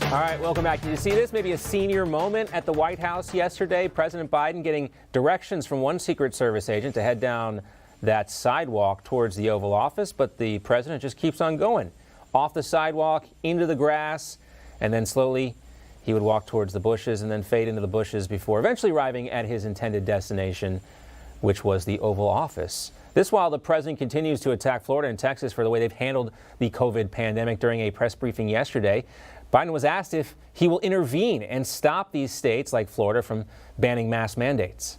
All right, welcome back. Did you see this? Maybe a senior moment at the White House yesterday. President Biden getting directions from one Secret Service agent to head down that sidewalk towards the Oval Office, but the president just keeps on going. Off the sidewalk, into the grass, and then slowly he would walk towards the bushes and then fade into the bushes before eventually arriving at his intended destination, which was the Oval Office. This while the president continues to attack Florida and Texas for the way they've handled the COVID pandemic. During a press briefing yesterday, Biden was asked if he will intervene and stop these states like Florida from banning mask mandates.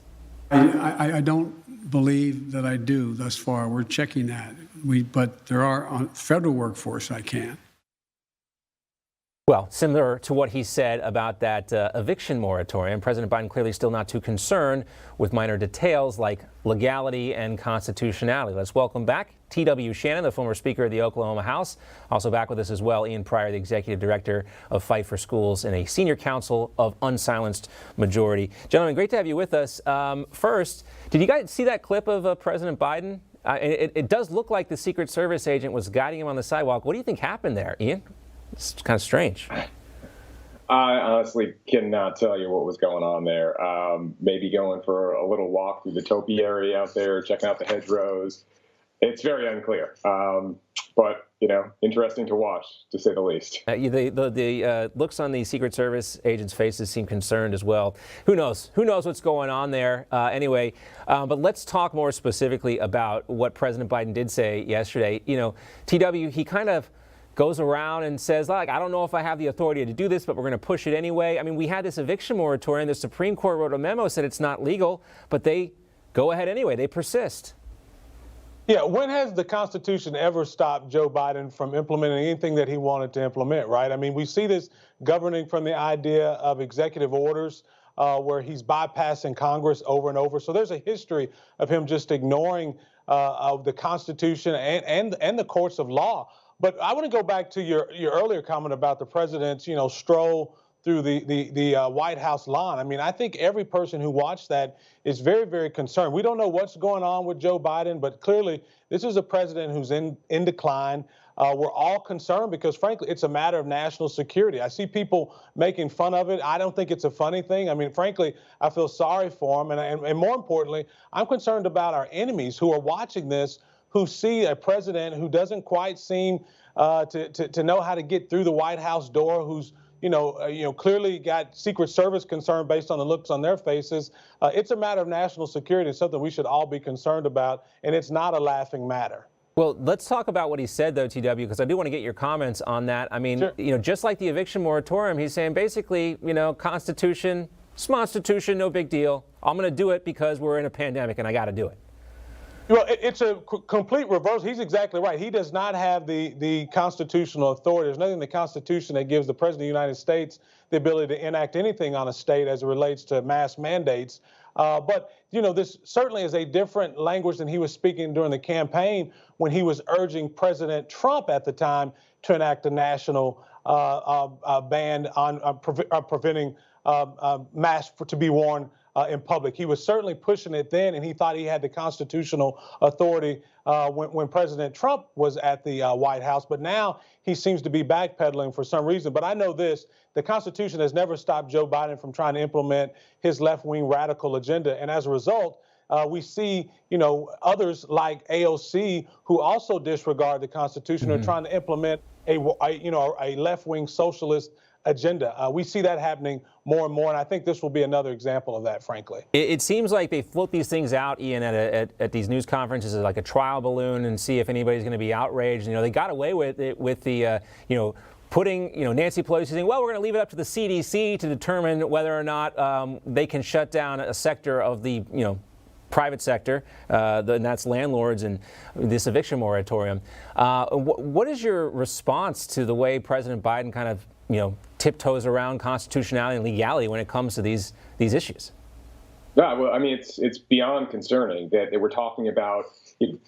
I don't believe that I do thus far. We're checking that. But there are on federal workforce I can. Well, similar to what he said about that eviction moratorium, President Biden clearly still not too concerned with minor details like legality and constitutionality. Let's welcome back T.W. Shannon, the former Speaker of the Oklahoma House. Also back with us as well, Ian Pryor, the Executive Director of Fight for Schools and a Senior Counsel of Unsilenced Majority. Gentlemen, great to have you with us. First, did you guys see that clip of President Biden? It does look like the Secret Service agent was guiding him on the sidewalk. What do you think happened there, Ian? It's kind of strange. I honestly cannot tell you what was going on there. Maybe going for a little walk through the topi area out there, checking out the hedgerows. It's very unclear. But, interesting to watch, to say the least. The looks on the Secret Service agents' faces seem concerned as well. Who knows? Who knows what's going on there? Anyway, but let's talk more specifically about what President Biden did say yesterday. TW, he kind of goes around and says, I don't know if I have the authority to do this, but we're going to push it anyway. I mean, we had this eviction moratorium. The Supreme Court wrote a memo, said it's not legal, but they go ahead anyway. They persist. Yeah, when has the Constitution ever stopped Joe Biden from implementing anything that he wanted to implement, right? I mean, we see this governing from the idea of executive orders where he's bypassing Congress over and over. So there's a history of him just ignoring of the Constitution and the courts of law. But I want to go back to your earlier comment about the president's, stroll through the White House lawn. I mean, I think every person who watched that is very, very concerned. We don't know what's going on with Joe Biden, but clearly this is a president who's in decline. We're all concerned because, frankly, it's a matter of national security. I see people making fun of it. I don't think it's a funny thing. I mean, frankly, I feel sorry for him. And more importantly, I'm concerned about our enemies who are watching this, who see a president who doesn't quite seem to know how to get through the White House door, who's clearly got Secret Service concern based on the looks on their faces. It's a matter of national security. It's something we should all be concerned about, and it's not a laughing matter. Well, let's talk about what he said, though, TW, because I do want to get your comments on that. I mean, sure. Just like the eviction moratorium, he's saying basically, Constitution, Smonstitution, no big deal. I'm going to do it because we're in a pandemic and I got to do it. Well, it's a complete reverse. He's exactly right. He does not have the constitutional authority. There's nothing in the Constitution that gives the President of the United States the ability to enact anything on a state as it relates to mask mandates. But this certainly is a different language than he was speaking during the campaign when he was urging President Trump at the time to enact a national ban on preventing masks to be worn in public. He was certainly pushing it then, and he thought he had the constitutional authority when President Trump was at the White House. But now he seems to be backpedaling for some reason. But I know this, the Constitution has never stopped Joe Biden from trying to implement his left-wing radical agenda. And as a result, we see, others like AOC who also disregard the Constitution are trying to implement a left-wing socialist agenda. We see that happening more and more, and I think this will be another example of that, frankly. It seems like they float these things out, Ian, at these news conferences as like a trial balloon and see if anybody's going to be outraged. They got away with it with the, putting, Nancy Pelosi saying, well, we're going to leave it up to the CDC to determine whether or not they can shut down a sector of the, private sector, and that's landlords and this eviction moratorium. What is your response to the way President Biden kind of, tiptoes around constitutionality and legality when it comes to these issues? Yeah, well, I mean, it's beyond concerning that we're talking about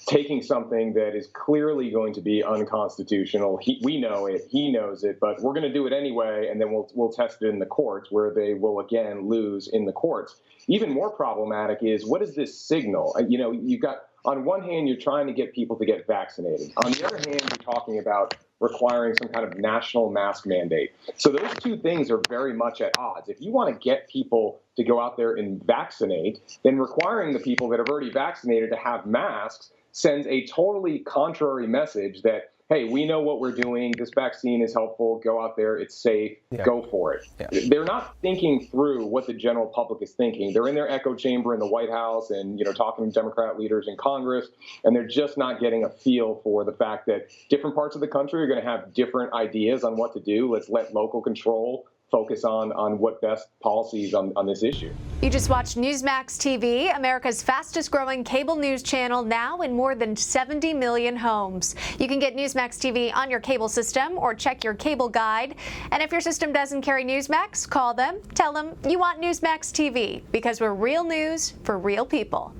taking something that is clearly going to be unconstitutional. We know it, he knows it, but we're going to do it anyway, and then we'll test it in the courts, where they will again lose in the courts. Even more problematic is, what is this signal? You've got, on one hand, you're trying to get people to get vaccinated. On the other hand, you're talking about requiring some kind of national mask mandate. So those two things are very much at odds. If you want to get people to go out there and vaccinate, then requiring the people that have already vaccinated to have masks sends a totally contrary message that, hey, we know what we're doing. This vaccine is helpful. Go out there. It's safe. Yeah. Go for it. Yeah. They're not thinking through what the general public is thinking. They're in their echo chamber in the White House and, talking to Democrat leaders in Congress, and they're just not getting a feel for the fact that different parts of the country are going to have different ideas on what to do. Let's let local control focus on what best policies on this issue. You just watched Newsmax TV, America's fastest growing cable news channel, now in more than 70 million homes. You can get Newsmax TV on your cable system or check your cable guide. And if your system doesn't carry Newsmax, call them, tell them you want Newsmax TV, because we're real news for real people.